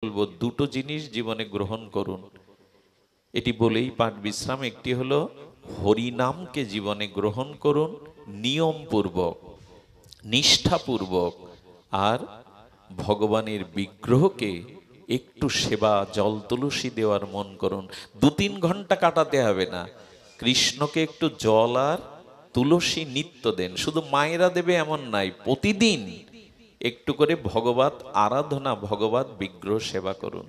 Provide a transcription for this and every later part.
বলবো দুটো জিনিস জীবনে গ্রহণ করুন। এটি বলেই পাঠ বিশ্রাম। একটি হলো হরিনামকে জীবনে গ্রহণ করুন নিয়মপূর্বক, নিষ্ঠাপূর্বক, আর ভগবানের বিগ্রহকে একটু সেবা, জল তুলসী দেওয়ার মন করুন। 2-3 ঘন্টা কাটাতে হবে না, কৃষ্ণকে একটু জল আর তুলসী নিত্য দেন। শুধু মায়েরা দেবে এমন নাই, প্রতিদিন একটু করে ভগবত আরাধনা, ভগবত বিগ্রহ সেবা করুন।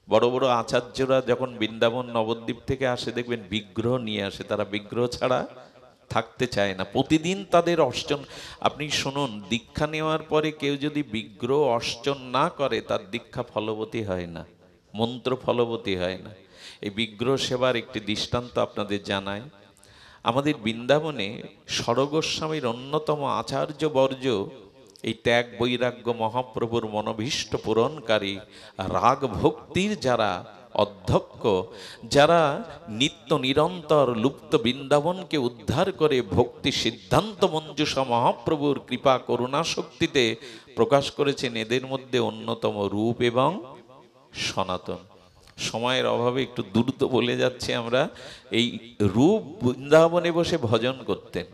বড় বড় আচার্যরা যখন বৃন্দাবন নবদ্বীপ থেকে আসে দেখবেন বিগ্রহ নিয়ে আসে, তারা বিগ্রহ ছাড়া থাকতে চায় না। প্রতিদিন তাদের অর্চন। আপনি শুনুন, দীক্ষা নেওয়ার পরে কেউ যদি বিগ্রহ অর্চন না করে তার দীক্ষা ফলবতী হয় না, মন্ত্র ফলবতী হয় না। এই বিগ্রহ সেবার একটি দৃষ্টান্ত আপনাদের জানায়। আমাদের বৃন্দাবনে ষড়গোস্বামীর অন্যতম আচার্য বর্জ, এই ত্যাগ বৈরাগ্য মহাপ্রভুর মনোভীষ্ট পূরণকারী, রাগ ভক্তির যারা অধ্যক্ষ, যারা নিত্য নিরন্তর লুপ্ত বৃন্দাবনকে উদ্ধার করে ভক্তি সিদ্ধান্ত মঞ্জুষা মহাপ্রভুর কৃপা করুণা শক্তিতে প্রকাশ করেছেন, এদের মধ্যে অন্যতম রূপ এবং সনাতন। সময়ের অভাবে একটু দ্রুত বলে যাচ্ছে আমরা। এই রূপ বৃন্দাবনে বসে ভজন করতেন।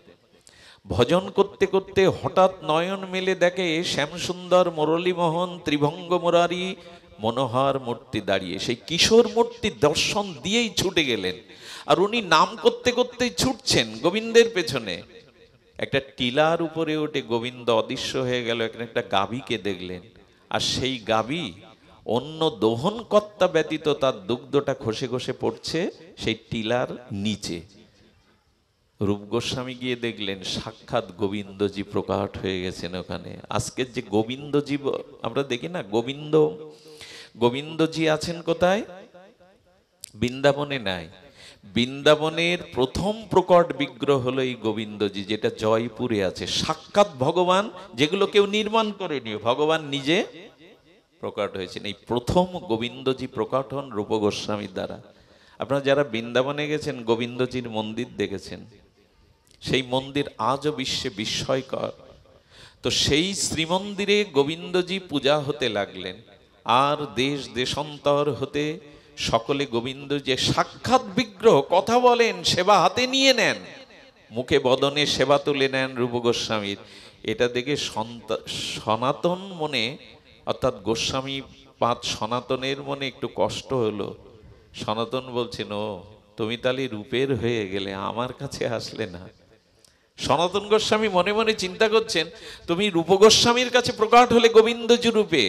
ভজন করতে করতে হঠাৎ নয়ন মেলে দেখে শ্যামসুন্দর মুরলীমোহন ত্রিভঙ্গ মুরারি মনোহর মূর্তি দাঁড়িয়ে। সেই কিশোর মূর্তি দর্শন দিয়েই ছুটে গেলেন। আর উনি নাম করতে করতেই ছুটছেন গোবিন্দের পেছনে। একটা টিলার উপরে উঠে গোবিন্দ অদৃশ্য হয়ে গেল। এখানে একটা গাভীকে দেখলেন, আর সেই গাভী অন্য দোহনকর্তা ব্যতীত তার দুগ্ধটা খসে খসে পড়ছে সেই টিলার নিচে। রূপ গোস্বামী গিয়ে দেখলেন সাক্ষাৎ গোবিন্দজি প্রকাট হয়ে গেছেন ওখানে। আজকের যে গোবিন্দজি আমরা দেখি না, গোবিন্দজি আছেন কোথায়? বৃন্দাবনে নাই। বৃন্দাবনের প্রথম প্রকট বিগ্রহ হলো এই গোবিন্দজি, যেটা জয়পুরে আছে। সাক্ষাৎ ভগবান, যেগুলো কেউ নির্মাণ করেনি, ভগবান নিজে প্রকট হয়েছেন। এই প্রথম গোবিন্দজি প্রকট হন রূপ গোস্বামীর দ্বারা। আপনারা যারা বৃন্দাবনে গেছেন গোবিন্দজির মন্দির দেখেছেন, সেই মন্দির আজও বিশ্বে বিস্ময়কর। তো সেই শ্রীমন্দিরে গোবিন্দজি পূজা হতে লাগলেন, আর দেশ দেশান্তর হতে সকলে গোবিন্দজি সাক্ষাৎ বিগ্রহ, কথা বলেন, সেবা হাতে নিয়ে নেন, মুখে বদনে সেবা তুলে নেন রূপ গোস্বামীর। এটা দেখে সনাতন মনে, অর্থাৎ গোস্বামী পাঁচ সনাতনের মনে একটু কষ্ট হলো। সনাতন বলছেন, ও তুমি তাহলে রূপের হয়ে গেলে, আমার কাছে আসলে না। সনাতন গোস্বামী মনে মনে চিন্তা করছেন, তুমি রূপ গোস্বামীর কাছে প্রকাট হলে গোবিন্দজি রূপে।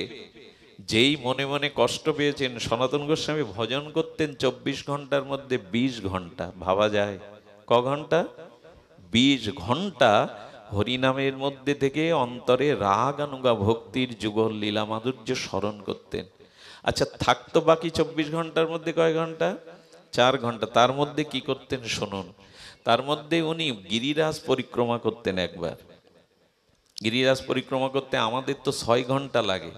যেই মনে মনে কষ্ট পেয়েছেন, সনাতন গোস্বামী ভজন করতেন 24 ঘন্টার মধ্যে 20 ঘন্টা। ভাবা যায় ক ঘন্টা? 20 ঘন্টা হরিনামের মধ্যে থেকে অন্তরে রাগ অনুগা ভক্তির যুগল লীলা মাধুর্য স্মরণ করতেন। আচ্ছা, থাকতো বাকি 24 ঘন্টার মধ্যে কয় ঘন্টা? 4 ঘন্টা। তার মধ্যে কি করতেন শুনুন। তার মধ্যে উনি গিরিরাজ পরিক্রমা করতেন একবার। গিরিরাজ পরিক্রমা করতে আমাদের তো 6 ঘন্টা লাগে,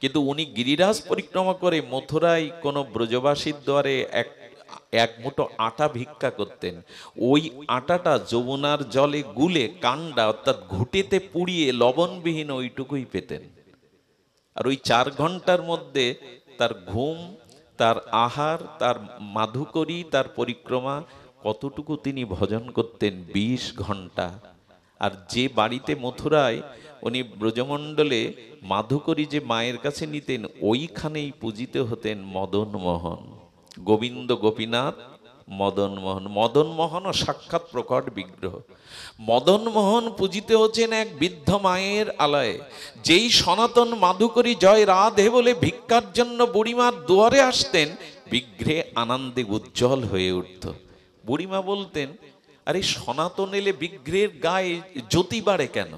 কিন্তু উনি গিরিরাজ পরিক্রমা করে মথুরায় কোনো ব্রজবাসীর দ্বারে এক মুঠো আটা ভিক্ষা করতেন। ওই আটাটা যমুনার জলে গুলে কান্ডা অর্থাৎ ঘুঁটেতে পুড়িয়ে লবণবিহীন ওইটুকুই পেতেন। আর ওই 4 ঘন্টার মধ্যে তার ঘুম, তার আহার, তার মাধুকরী, তার পরিক্রমা, কতটুকু তিনি ভজন করতেন? 20 ঘন্টা। আর যে বাড়িতে মথুরায় উনি ব্রজমণ্ডলে মাধুকরী যে মায়ের কাছে নিতেন, ওইখানেই পূজিত হতেন মদন মোহন। গোবিন্দ গোপীনাথ মদন মোহন। মদন মোহনও সাক্ষাৎ প্রকট বিগ্রহ। মদন মোহন পূজিত হচ্ছেন এক বৃদ্ধ মায়ের আলয়ে। যেই সনাতন মাধুকরী জয় রাধে বলে ভিক্ষার জন্য বুড়িমার দুয়ারে আসতেন, বিগ্রহে আনন্দে উজ্জ্বল হয়ে উঠত। বুড়িমা বলতেন, আরে সনাতন এলে বিগ্রহের গায়ে জ্যোতি বাড়ে কেন,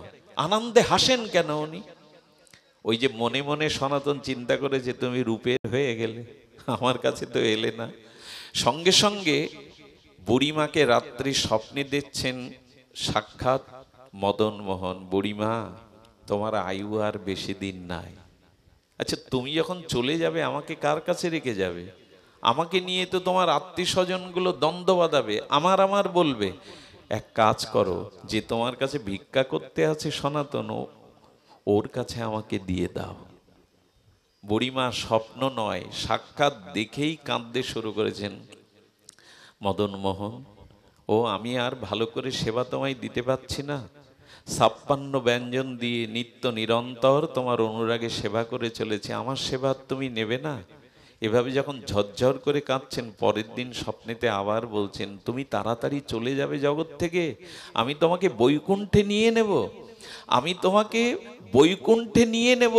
আনন্দে হাসেন কেন উনি? ওই যে মনে মনে সনাতন চিন্তা করে যে তুমি রূপের হয়ে গেলে, আমার কাছে তো এলে না। সঙ্গে সঙ্গে বুড়িমাকে রাত্রি স্বপ্নে দেখছেন সাক্ষাৎ মদন মোহন, বুড়িমা তোমার আয়ু আর বেশি দিন নাই। আচ্ছা, তুমি যখন চলে যাবে আমাকে কার কাছে রেখে যাবে? আমাকে নিয়ে তো তোমার আত্মীয় স্বজনগুলো দ্বন্দ্ব বাঁধাবে, আমার বলবে। এক কাজ করো, যে তোমার কাছে ভিক্ষা করতে আছে সনাতন, ওর কাছে আমাকে দিয়ে দাও। বুড়িমা স্বপ্ন নয়, সাক্ষাৎ দেখেই কাঁদতে শুরু করেছেন। মদন মোহন, ও আমি আর ভালো করে সেবা তোমায় দিতে পারছি না। 56 ব্যঞ্জন দিয়ে নিত্য নিরন্তর তোমার অনুরাগে সেবা করে চলেছে, আমার সেবা তুমি নেবে না? এভাবে যখন ঝরঝর করে কাঁদছেন, পরের দিন স্বপ্নেতে আবার বলছেন, তুমি তাড়াতাড়ি চলে যাবে জগৎ থেকে, আমি তোমাকে বৈকুণ্ঠে নিয়ে নেব, আমি তোমাকে বৈকুণ্ঠে নিয়ে নেব,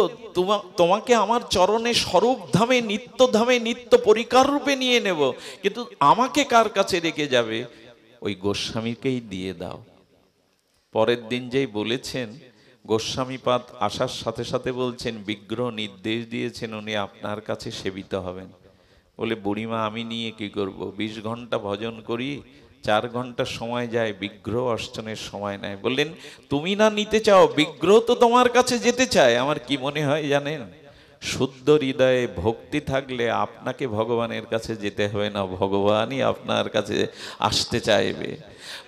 তোমাকে আমার চরণে স্বরূপ ধামে নিত্য পরিকার রূপে নিয়ে নেব, কিন্তু আমাকে কার কাছে রেখে যাবে? ওই গোস্বামীকেই দিয়ে দাও। পরের দিন যেই বলেছেন, গোস্বামীপাদ আসার সাথে সাথে বলছেন, বিগ্রহ নির্দেশ দিয়েছেন উনি আপনার কাছে সেবিত হবেন। বলে, বুড়িমা আমি নিয়ে কি করব? 20 ঘন্টা ভজন করি, 4 ঘন্টা সময় যায়, বিগ্রহ অর্চনের সময় নেয়। বললেন, তুমি না নিতে চাও, বিগ্রহ তো তোমার কাছে যেতে চায়। আমার কি মনে হয় জানেন, শুদ্ধ হৃদয়ে ভক্তি থাকলে আপনাকে ভগবানের কাছে যেতে হবে না, ভগবানই আপনার কাছে আসতে চাইবে।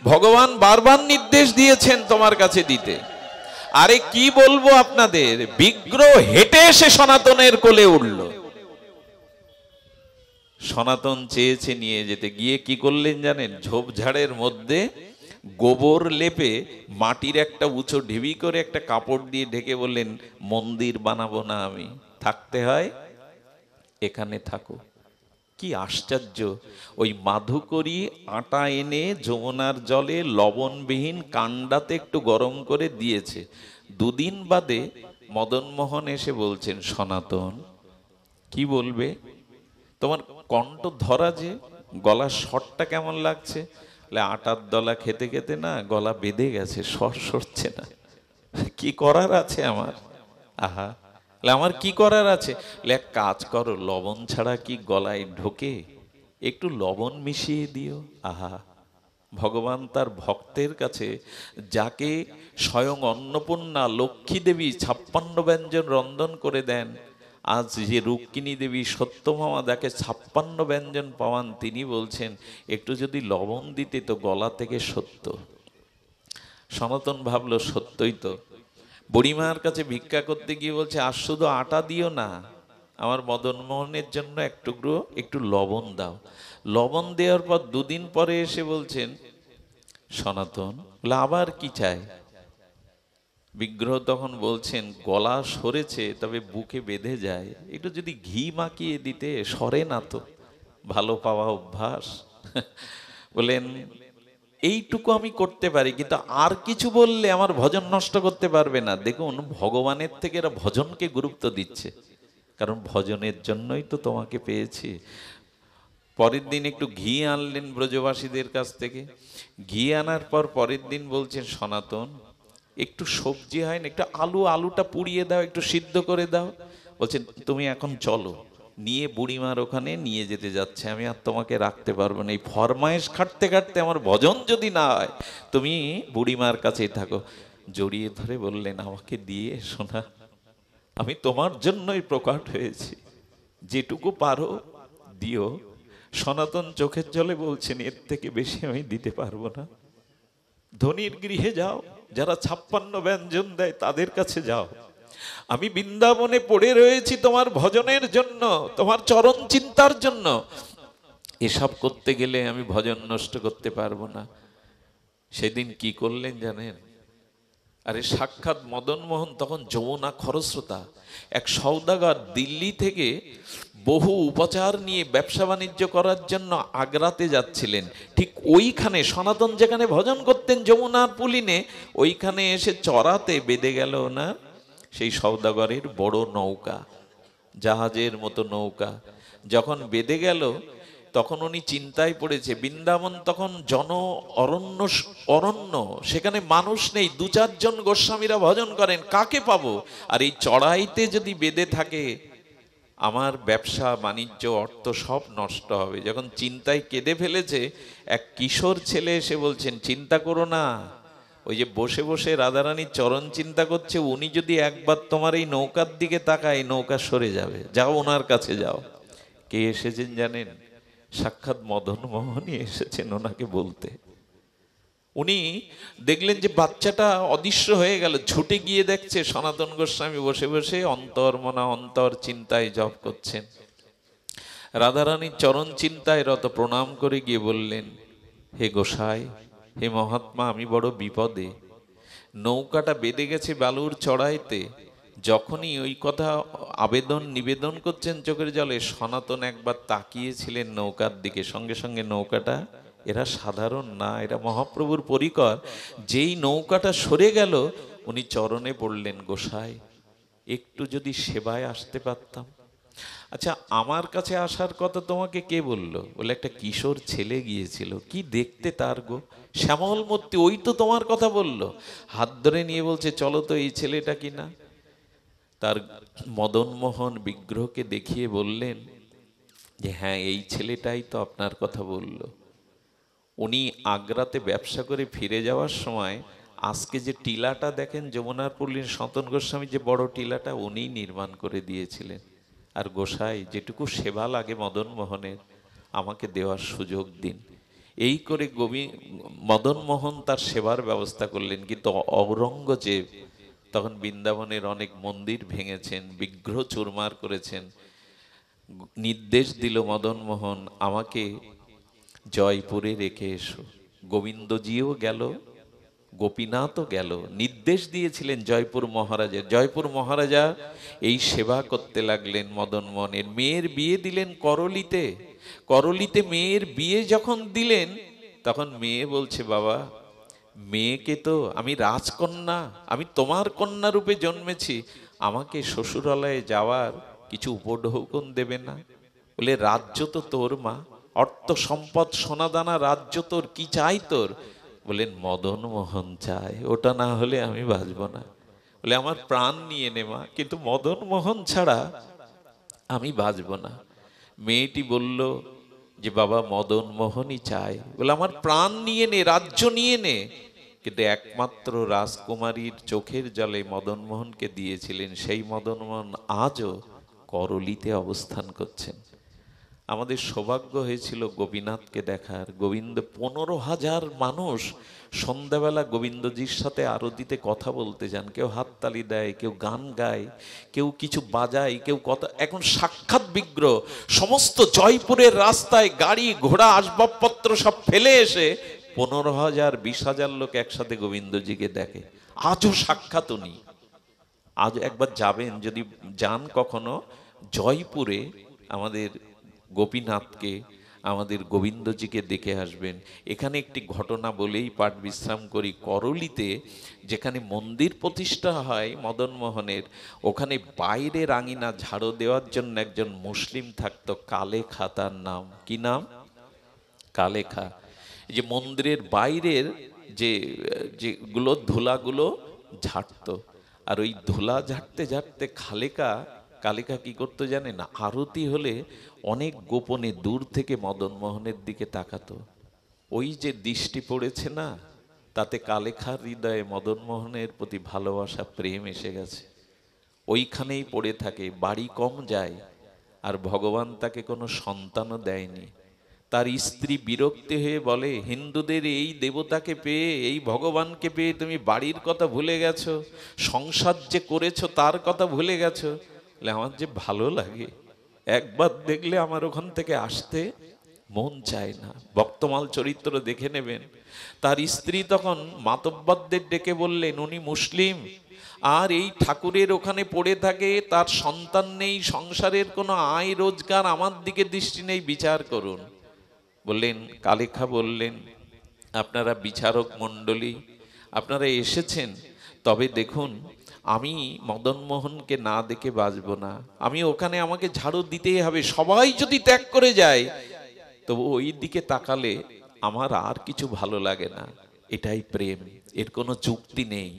ভগবান বারবার নির্দেশ দিয়েছেন তোমার কাছে দিতে। আরে কি বলবো আপনাদের, বিগ্রহ হেঁটে এসে সনাতনের কোলে উঠল। সনাতন চেয়েছে নিয়ে যেতে, গিয়ে কি করলেন জানেন? ঝোপঝাড়ের মধ্যে গোবর লেপে মাটির একটা উঁচু ঢিবি করে একটা কাপড় দিয়ে ঢেকে বললেন, মন্দির বানাবো না আমি, থাকতে হয় এখানে থাকো। কি আশ্চর্য! ওই মাধুকরী আটা এনে যমুনার জলে লবণবিহীন কাণ্ডাতে একটু গরম করে দিয়েছে। 2 দিন বাদে মদন মোহন এসে বলছেন, সনাতন কি বলবে? তোমার কণ্ঠ ধরা যে, গলার স্বরটা কেমন লাগছে? আটার দলা খেতে খেতে না গলা বেঁধে গেছে, স্বর সরছে না। কি করার আছে আমার? আহা, আমার কি করার আছে? এক কাজ করো, লবণ ছাড়া কি গলায় ঢোকে? একটু লবণ মিশিয়ে দিও। আহা, ভগবান তার ভক্তের কাছে যাকে স্বয়ং অন্নপূর্ণা লক্ষ্মী দেবী 56 ব্যঞ্জন রন্ধন করে দেন, আজ যে রুক্মিণী দেবী সত্যভামা যাকে 56 ব্যঞ্জন পাওয়ান, তিনি বলছেন একটু যদি লবণ দিতে তো গলা থেকে সত্য। সনাতন ভাবলো সত্যই তো। বুড়িমার কাছে ভিক্ষা করতে গিয়ে বলছে, আর শুধু আটা দিও না, আমার মদন মোহনের জন্য একটু লবণ দাও। লবণ দেওয়ার পর 2 দিন পরে এসে বলছেন, সনাতন আবার কি চাই? বিগ্রহ তখন বলছেন, গলা সরেছে তবে বুকে বেঁধে যায়, একটু যদি ঘি মাখিয়ে দিতে। সরে না তো, ভালো পাওয়া অভ্যাস। বলেন, এইটুকু আমি করতে পারি, কিন্তু আর কিছু বললে আমার ভজন নষ্ট করতে পারবে না। দেখুন, ভগবানের থেকে এরা ভজনকে গুরুত্ব দিচ্ছে, কারণ ভজনের জন্যই তো তোমাকে পেয়েছি। পরের দিন একটু ঘি আনলেন ব্রজবাসীদের কাছ থেকে। ঘি আনার পর পরের দিন বলছেন, সনাতন একটু সবজি হয় না, একটু আলুটা পুড়িয়ে দাও, একটু সিদ্ধ করে দাও। বলছেন, তুমি এখন চলো। নিয়ে বুড়িমার ওখানে নিয়ে যেতে যাচ্ছে, আমি আর তোমাকে রাখতে পারবো না, এই ফরমায়েশ খাটতে খাটতে আমার ভজন যদি না হয়, তুমি বুড়িমার কাছেই থাকো। জড়িয়ে ধরে বললেন, আমাকে দিয়ে শোনা, আমি তোমার জন্যই প্রকট হয়েছি, যেটুকু পারো দিও। সনাতন চোখের জলে বলছেন, এর থেকে বেশি আমি দিতে পারবো না। ধনীর গৃহে যাও, যারা 56 ব্যঞ্জন দেয় তাদের কাছে যাও। আমি বৃন্দাবনে পড়ে রয়েছি তোমার ভজনের জন্য, তোমার চরণ চিন্তার জন্য। এসব করতে গেলে আমি ভজন নষ্ট করতে পারবো না। সেদিন কি করলেন জানেন? আরে সাক্ষাৎ মদন মোহন তখন যমুনা খরস্রোতা, এক সওদাগর দিল্লি থেকে বহু উপচার নিয়ে ব্যবসা বাণিজ্য করার জন্য আগ্রাতে যাচ্ছিলেন। ঠিক ওইখানে সনাতন যেখানে ভজন করতেন যমুনার পুলিনে, ওইখানে এসে চড়াতে বেঁধে গেল না সেই সওদাগরের বড় নৌকা, জাহাজের মতো নৌকা। যখন বেঁধে গেল তখন উনি চিন্তায় পড়েছে। বৃন্দাবন তখন অরণ্য, সেখানে মানুষ নেই, 2-4 জন গোস্বামীরা ভজন করেন, কাকে পাবো? আর এই চড়াইতে যদি বেঁধে থাকে, আমার ব্যবসা বাণিজ্য অর্থ সব নষ্ট হবে। যখন চিন্তায় কেঁদে ফেলেছে, এক কিশোর ছেলে এসে বলছেন, চিন্তা করো না, ওই যে বসে বসে রাধারানীর চরণ চিন্তা করছে, উনি যদি একবার তোমার এই নৌকার দিকে তাকায়, নৌকা সরে যাবে, যাও ওনার কাছে যাও। কে এসেছেন জানেন? সাক্ষাৎ মদন মোহনই এসেছেন ওনাকে বলতে। উনি দেখলেন যে বাচ্চাটা অদৃশ্য হয়ে গেল, ছুটে গিয়ে দেখছে সনাতন গোস্বামী বসে বসে অন্তর মনা অন্তর চিন্তায় জপ করছেন। রাধারানীর চরণ চিন্তায় রত, প্রণাম করে গিয়ে বললেন, হে গোসাই, হে মহাত্মা, আমি বড় বিপদে। নৌকাটা বেঁধে গেছে বালুর চড়াইতে। যখনই ওই কথা আবেদন নিবেদন করছেন চোখের জলে, সনাতন একবার তাকিয়েছিলেন নৌকার দিকে, সঙ্গে সঙ্গে নৌকাটা, এরা সাধারণ না, এরা মহাপ্রভুর পরিকর। যেই নৌকাটা সরে গেল উনি চরণে পড়লেন, গোসাই একটু যদি সেবায় আসতে পারতাম। আচ্ছা, আমার কাছে আসার কথা তোমাকে কে বললো? বলে, একটা কিশোর ছেলে গিয়েছিল, কি দেখতে তার গো, শ্যামল মূর্তি, ওই তো তোমার কথা বললো। হাত ধরে নিয়ে বলছে, চলো তো, এই ছেলেটা কিনা। তার মদনমোহন বিগ্রহকে দেখিয়ে বললেন যে হ্যাঁ, এই ছেলেটাই তো আপনার কথা বলল। উনি আগ্রাতে ব্যবসা করে ফিরে যাওয়ার সময় আজকে যে টিলাটা দেখেন যমুনার পল্লীর সনাতন গোস্বামী, যে বড় টিলাটা উনিই নির্মাণ করে দিয়েছিলেন। আর গোসাই, যেটুকু সেবা লাগে মদন মোহনের, আমাকে দেওয়ার সুযোগ দিন। এই করে মদন মোহন তার সেবার ব্যবস্থা করলেন। কিন্তু ঔরঙ্গজেব তখন বৃন্দাবনের অনেক মন্দির ভেঙেছেন, বিগ্রহ চুরমার করেছেন। নির্দেশ দিল মদন মোহন, আমাকে জয়পুরে রেখে এসো। গোবিন্দজিও গেল, গোপীনাথও গেল, নির্দেশ দিয়েছিলেন জয়পুর মহারাজের। জয়পুর মহারাজা এই সেবা করতে লাগলেন মদন মোহনের। মেয়ের বিয়ে দিলেন করলিতে। করলিতে মেয়ের বিয়ে যখন দিলেন, তখন মেয়ে বলছে, বাবা, মেয়েকে তো আমি রাজকন্যা, আমি তোমার কন্যা রূপে জন্মেছি, আমাকে শ্বশুরালয়ে যাওয়ার কিছু উপঢৌকন দেবে না? বলে, রাজ্য তো তোর মা, অর্থ সম্পদ সোনাদানা রাজ্য তোর, কি চাই তোর? বলেন, মদন মোহন চায়, ওটা না হলে আমি বাঁচব না। বলে, আমার প্রাণ নিয়ে নে মা, কিন্তু মদন মোহন ছাড়া আমি বাঁচব না। মেয়েটি বলল যে, বাবা, মদন মোহনই চায়। বলে, আমার প্রাণ নিয়ে নে, রাজ্য নিয়ে নে। কিন্তু একমাত্র রাজকুমারীর চোখের জলে মদন মোহনকে দিয়েছিলেন, সেই মদন মোহন আজও করলিতে অবস্থান করছেন। আমাদের সৌভাগ্য হয়েছিল গোপীনাথকে দেখার। গোবিন্দ 15,000 মানুষ সন্ধ্যাবেলা গোবিন্দজির সাথে আরতিতে কথা বলতে যান। কেউ হাততালি দেয়, কেউ গান গায়, কেউ কিছু বাজায়, কেউ কথা। এখন সাক্ষাৎ বিগ্রহ সমস্ত জয়পুরের রাস্তায় গাড়ি ঘোড়া আসবাবপত্র সব ফেলে এসে 15,000 20,000 লোক একসাথে গোবিন্দজিকে দেখে। আজও সাক্ষাৎ উনি। আজ একবার যাবেন, যদি যান কখনো জয়পুরে, আমাদের গোপীনাথকে, আমাদের গোবিন্দজিকে দেখে আসবেন। এখানে একটি ঘটনা বলেই পাঠ বিশ্রাম করি। করলিতে যেখানে মন্দির প্রতিষ্ঠা হয় মদন মোহনের, ওখানে বাইরের আঙিনা ঝাড়ু দেওয়ার জন্য একজন মুসলিম থাকতো, কালেখা তার নাম। কি নাম? কালেখা। যে মন্দিরের বাইরের যেগুলো ধুলাগুলো ঝাড়তো। আর ওই ধুলা ঝাড়তে ঝাড়তে কালিকা কি করতো জানেন? আরতি হলে অনেক গোপনে দূর থেকে মদন মোহনের দিকে তাকাতো। ওই যে দৃষ্টি পড়েছে না, তাতে কালেখার হৃদয়ে মদন মোহনের প্রতি ভালোবাসা, প্রেম এসে গেছে। ওইখানেই পড়ে থাকে, বাড়ি কম যায়। আর ভগবান তাকে কোনো সন্তানও দেয়নি। তার স্ত্রী বিরক্তি হয়ে বলে, হিন্দুদের এই দেবতাকে পেয়ে, এই ভগবানকে পেয়ে তুমি বাড়ির কথা ভুলে গেছো, সংসার যে করেছো তার কথা ভুলে গেছো। আমার যে ভালো লাগে, একবার দেখলে আমার ওখান থেকে আসতে মন চায় না। ভক্তমাল চরিত্র দেখে নেবেন। তার স্ত্রী তখন মাতব্বরদের ডেকে বললেন, উনি মুসলিম, আর এই ঠাকুরের ওখানে পড়ে থাকে, তার সন্তান নেই, সংসারের কোনো আয় রোজগার, আমার দিকে দৃষ্টি নেই, বিচার করুন। বললেন, কালেখা বললেন, আপনারা বিচারক মণ্ডলী, আপনারা এসেছেন, তবে দেখুন, আমি মদন মোহনকে না দেখে বাঁচব না। আমি ওখানে, আমাকে ঝাড়ু দিতেই হবে। সবাই যদি ত্যাগ করে যায়, তবু ওই দিকে তাকালে আমার আর কিছু ভালো লাগে না। এটাই প্রেম, এর কোনো যুক্তি নেই,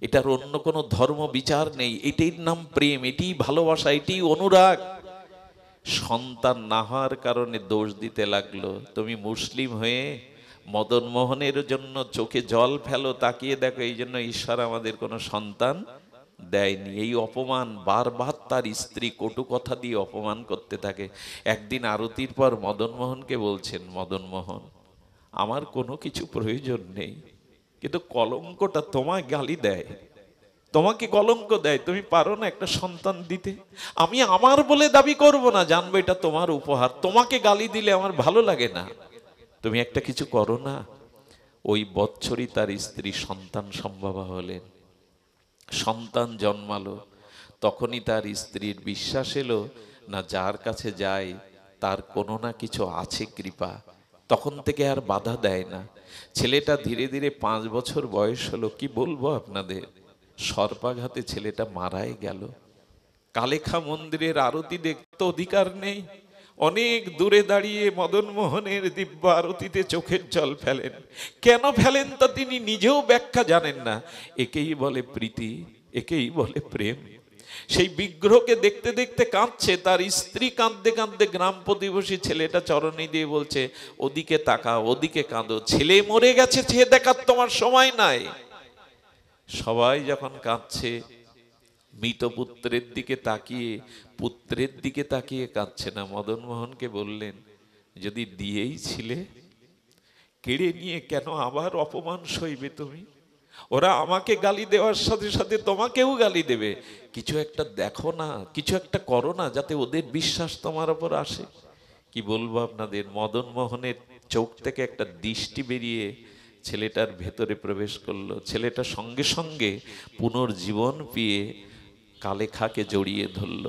এটার অন্য কোনো ধর্ম বিচার নেই। এটাই নাম প্রেম, এটাই ভালোবাসা, এটাই অনুরাগ। সন্তান না হওয়ার কারণে দোষ দিতে লাগলো। তুমি মুসলিম হয়ে মদন মোহনের জন্য চোখে জল ফেলো, তাকিয়ে দেখো, এই জন্য ঈশ্বর আমাদের কোনো সন্তান দেয়নি। এই অপমান বারবার তার স্ত্রী কটু কথা দিয়ে অপমান করতে থাকে। একদিন আরতির পর মদন মোহনকে বলছেন, মদন মোহন, আমার কোনো কিছু প্রয়োজন নেই, কিন্তু কলঙ্কটা তোমায় গালি দেয়, তোমাকে কলঙ্ক দেয়। তুমি পারো না একটা সন্তান দিতে? আমি আমার বলে দাবি করব না, জানবো এটা তোমার উপহার। তোমাকে গালি দিলে আমার ভালো লাগে না, তুমি একটা কিছু করো না। ওই বৎসরই তার স্ত্রী সন্তান সম্ভবা হলেন, সন্তান জন্মালো। তখনই তার স্ত্রীর বিশ্বাস এলো, না যার কাছে যায় তার কোনো না কিছু আছে কৃপা। তখন থেকে আর বাধা দেয় না। ছেলেটা ধীরে ধীরে 5 বছর বয়স হলো। কি বলবো আপনাদের, সর্পাঘাতে ছেলেটা মারাই গেল। কালেখা মন্দিরের আরতি দেখতে অধিকার নেই, অনেক দূরে দাঁড়িয়ে মদন মোহনের দিব্য আরতিতে চোখের জল ফেলেন। কেন ফেলেন তা তিনি নিজেও ব্যাখ্যা জানেন না। একেই বলে প্রীতি, একেই বলে প্রেম। সেই বিগ্রহকে দেখতে দেখতে কাঁদছে, তার স্ত্রী কাঁদতে কাঁদতে গ্রাম প্রতিবেশী ছেলেটা চরণে দিয়ে বলছে, ওদিকে তাকাও, ওদিকে কাঁদো, ছেলে মরে গেছে, ছেলে দেখার তোমার সময় নাই। সবাই যখন কাঁদছে, মৃত পুত্রের দিকে তাকিয়ে, পুত্রের দিকে তাকিয়ে কাঁদছে না। মদন মোহনকে বললেন, যদি দিয়েই ছিলে, কেড়ে নিয়ে কেন আবার অপমান সইবে তুমি? ওরা আমাকে গালি দেওয়ার সাথে সাথে তোমাকেও গালি দেবে। কিছু একটা দেখো না, কিছু একটা করো না, যাতে ওদের বিশ্বাস তোমার উপর আসে। কি বলবো আপনাদের, মদন মোহনের চোখ থেকে একটা দৃষ্টি বেরিয়ে ছেলেটার ভেতরে প্রবেশ করলো। ছেলেটা সঙ্গে সঙ্গে পুনর্জীবন পেয়ে কালেখাকে জড়িয়ে ধরল।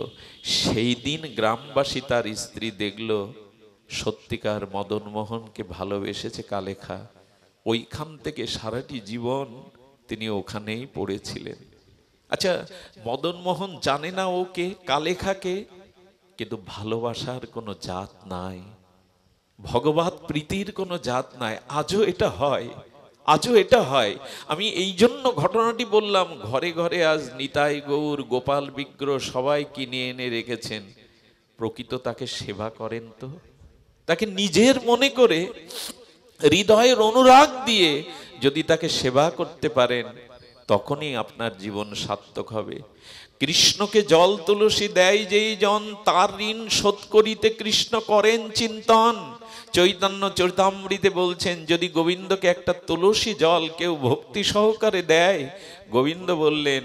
সেই দিন গ্রামবাসী, তার স্ত্রী দেখল সত্যিকার মদন মোহনকে ভালোবেসেছে কালেখা। ওইখান থেকে সারাটি জীবন তিনি ওখানেই পড়েছিলেন। আচ্ছা, মদন মোহন জানে না ওকে, কালেখাকে, কিন্তু ভালোবাসার কোনো জাত নাই, ভগবত প্রীতির কোনো জাত নাই। আজও এটা হয়, আজও এটা হয়। আমি এই জন্য ঘটনাটি বললাম। ঘরে ঘরে আজ নিতাই গৌর, গোপাল বিগ্রহ সবাই কিনে এনে রেখেছেন। প্রকৃত তাকে সেবা করেন তো, তাকে নিজের মনে করে হৃদয়ের অনুরাগ দিয়ে যদি তাকে সেবা করতে পারেন, তখনই আপনার জীবন সার্থক হবে। কৃষ্ণকে জল তুলসী দেয় যেই জন, তার ঋণ শোধ করিতে কৃষ্ণ করেন চিন্তন। চৈতন্য চরিতামৃতে বলছেন, যদি গোবিন্দকে একটা তুলসী জল কেউ ভক্তি সহকারে দেয়, গোবিন্দ বললেন,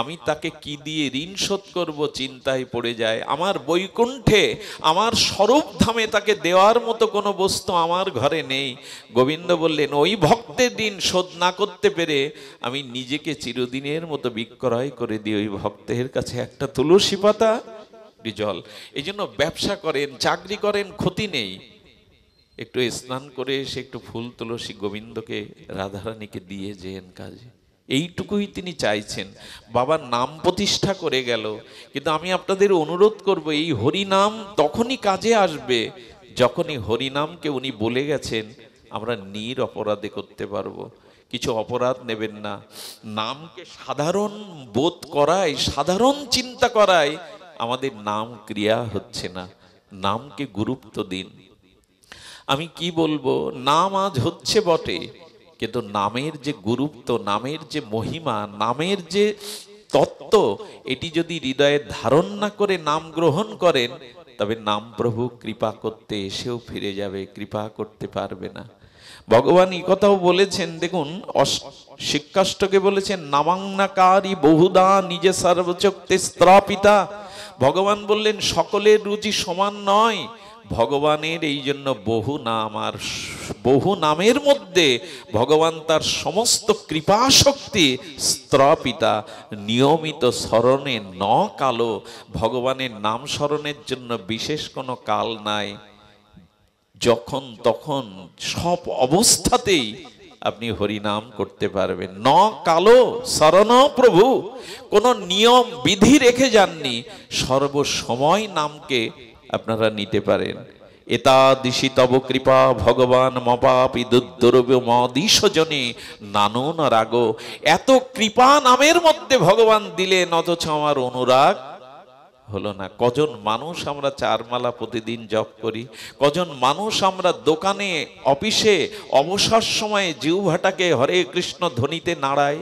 আমি তাকে কি দিয়ে ঋণ শোধ করব চিন্তায় পড়ে যায়। আমার বৈকুণ্ঠে, আমার স্বরূপ ধামে তাকে দেওয়ার মতো কোনো বস্তু আমার ঘরে নেই। গোবিন্দ বললেন, ওই ভক্তের ঋণ শোধ না করতে পেরে আমি নিজেকে চিরদিনের মতো বিক্রয় করে দিই ওই ভক্তের কাছে একটা তুলসী পাতা জল। এই জন্য ব্যবসা করেন, চাকরি করেন, ক্ষতি নেই। একটু স্নান করে এসে একটু ফুল তুলসী গোবিন্দকে, রাধারানীকে দিয়ে যেন কাজে। এইটুকুই তিনি চাইছেন। বাবার নাম প্রতিষ্ঠা করে গেল। কিন্তু আমি আপনাদের অনুরোধ করব, এই হরিনাম তখনই কাজে আসবে যখনই হরিনামকে উনি বলে গেছেন আমরা নিরপরাধে করতে পারবো। কিছু অপরাধ নেবেন না। নামকে সাধারণ বোধ করায়, সাধারণ চিন্তা করায় আমাদের নাম ক্রিয়া হচ্ছে না। নামকে গুরুত্ব দিন। আমি কি বলবো, নাম আজ হচ্ছে বটে, কিন্তু নামের যে গুরুত্ব, নামের যে মহিমা, নামের যে তত্ত্ব, এটি যদি হৃদয়ে ধারণ না করে নাম গ্রহণ করেন, তবে নাম প্রভু কৃপা করতে এসেও ফিরে যাবে, কৃপা করতে পারবে না। ভগবান এই কথাও বলেছেন, দেখুন শিক্ষাষ্টকে বলেছেন, নামাংনাকারী বহুদা নিজে সর্বচক্তে স্ত্রাপিতা। ভগবান বললেন সকলের রুচি সমান নয়। ভগবানের এই জন্য বহু নাম, আর বহু নামের মধ্যে ভগবান তার সমস্ত কৃপা শক্তি স্ত্রাপিতা, নিয়মিত স্মরণে ন কালো। ভগবানের নাম স্মরণের জন্য বিশেষ কোনো কাল নাই। যখন তখন সব অবস্থাতেই আপনি হরিনাম করতে পারবেন। ন কালো শরণ প্রভু, কোন নিয়ম বিধি রেখে যাননি, সর্বসময় নামকে আপনারা নিতে পারেন। এতাদৃশী তব কৃপা ভগবান মপাপি দুর্দুর্ব মদিশজনে নানন রাগ। এত কৃপা নামের মধ্যে ভগবান দিলেন, অথচ আমার অনুরাগ হলো না। কজন মানুষ আমরা 4 মালা প্রতিদিন জপ করি, কজন মানুষ আমরা দোকানে অফিসে অবসর সময়ে জিহ্বাটাকে হরে কৃষ্ণ ধ্বনিতে নাড়াই।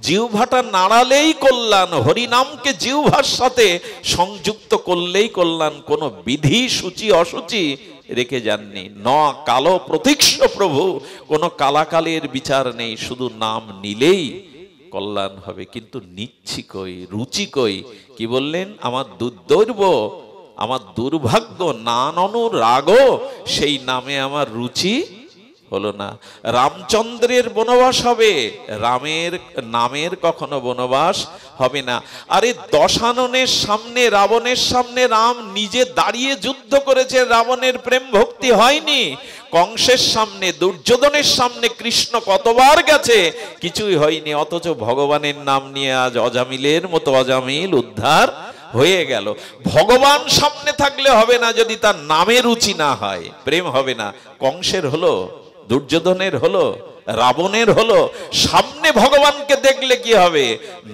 জিহ্বাটা নাড়ালেই কল্যাণ, হরিনামকে জিহ্বার সাথে সংযুক্ত করলেই কল্যাণ। কোনো বিধি সূচি অসুচি রেখে যাননি। ন কালো প্রতীক্ষ প্রভু, কোনো কালাকালের বিচার নেই, শুধু নাম নিলেই কল্যাণ হবে। কিন্তু নিচ্ছি কই, রুচি কই? কি বললেন? আমার দুর্দৈর্য, আমার দুর্ভাগ্য, নান অনুরাগ, সেই নামে আমার রুচি হলো না। রামচন্দ্রের বনবাস হবে, রামের নামের কখনো বনবাস হবে না। আরে দশাননের সামনে, রাবণের সামনে রাম নিজে দাঁড়িয়ে যুদ্ধ করেছে, রাবণের প্রেম ভক্তি হয়নি। কংসের সামনে, দুর্যোধনের সামনে কৃষ্ণ কতবার গেছে, কিছুই হয়নি। অথচ ভগবানের নাম নিয়ে আজ অজামিলের মতো অজামিল উদ্ধার হয়ে গেল। ভগবান সামনে থাকলে হবে না, যদি তার নামে রুচি না হয়, প্রেম হবে না। কংসের হলো, দুর্যোধনের হলো, রাবণের হলো। সামনে ভগবানকে দেখলে কি হবে?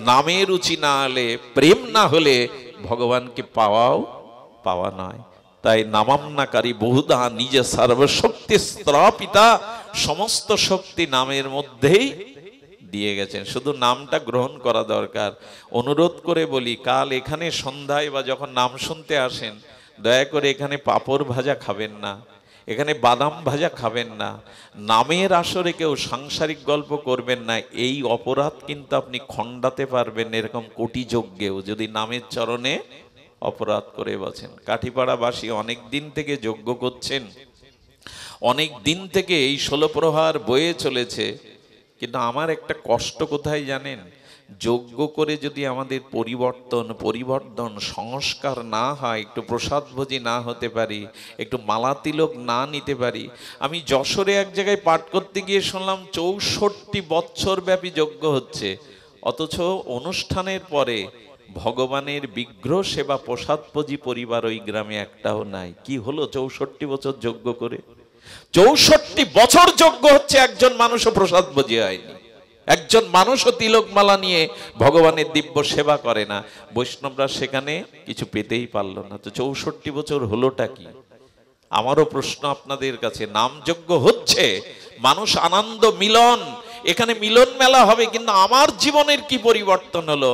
নামে রুচি না হলে, প্রেম না হলে ভগবানকে পাওয়া নয়। তাই নামান্নাকারী বহুধা নিজে সর্বশক্তি স্থাপিতা, সমস্ত শক্তি নামের মধ্যেই দিয়ে গেছেন, শুধু নামটা গ্রহণ করা দরকার। অনুরোধ করে বলি, কাল এখানে সন্ধ্যায় বা যখন নাম শুনতে আসেন, দয়া করে এখানে পাঁপড় ভাজা খাবেন না, এখানে বাদাম ভাজা খাবেন না, নামের আসরে কেউ সাংসারিক গল্প করবেন না। এই অপরাধ কিন্তু আপনি খণ্ডাতে পারবেন এরকম কোটি যজ্ঞেও, যদি নামের চরণে অপরাধ করে বসেন। কাঠিপাড়াবাসী অনেক দিন থেকে যজ্ঞ করছেন, অনেক দিন থেকে এই 16 প্রহার বয়ে চলেছে। কিন্তু আমার একটা কষ্ট কোথায় জানেন? যজ্ঞ করে যদি আমাদের পরিবর্তন সংস্কার না হয়, একটু প্রসাদভোজী না হতে পারি, একটু মালা তিলক না নিতে পারি। আমি যশোরে এক জায়গায় পাঠ করতে গিয়ে শুনলাম 64 বছর ব্যাপী যজ্ঞ হচ্ছে, অথচ অনুষ্ঠানের পরে ভগবানের বিগ্রহ সেবা প্রসাদভোজী পরিবার ওই গ্রামে একটাও নাই। কি হলো 64 বছর যজ্ঞ করে? 64 বছর যজ্ঞ হচ্ছে, একজন মানুষও প্রসাদভোজী হয়নি, একজন মানুষও তিলকমালা নিয়ে ভগবানের দিব্য সেবা করে না। বৈষ্ণবরা সেখানে কিছু পেতেই পারলো না। তো 64 বছর হলোটা কি? আমারও প্রশ্ন আপনাদের কাছে। নাম যজ্ঞ হচ্ছে, মানুষ আনন্দ মিলন, এখানে মিলন মেলা হবে, কিন্তু আমার জীবনের কি পরিবর্তন হলো?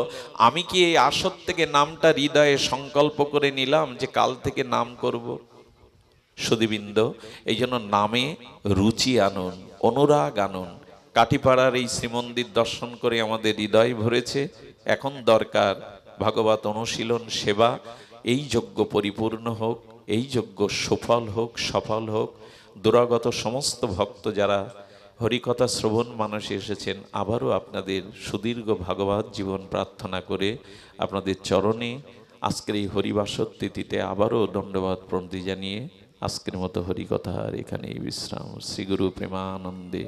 আমি কি এই আসর থেকে নামটা হৃদয়ে সংকল্প করে নিলাম যে কাল থেকে নাম করব? সুধীবৃন্দ, এই জন্য নামে রুচি আনুন, অনুরাগ আনুন। কাঠিপাড়ার এই শ্রীমন্দির দর্শন করে আমাদের হৃদয় ভরেছে। এখন দরকার ভাগবত অনুশীলন, সেবা। এই যজ্ঞ পরিপূর্ণ হোক, এই যজ্ঞ সফল হোক, সফল হোক। দুরাগত সমস্ত ভক্ত যারা হরিকথা শ্রবণ মানসে এসেছেন, আবারও আপনাদের সুদীর্ঘ ভাগবত জীবন প্রার্থনা করে আপনাদের চরণে আজকের এই হরিবাসর তিথিতে আবারও দণ্ডবাদ প্রণতি জানিয়ে আজকের মতো হরিকথার এখানেই বিশ্রাম। শ্রীগুরু প্রেমানন্দে।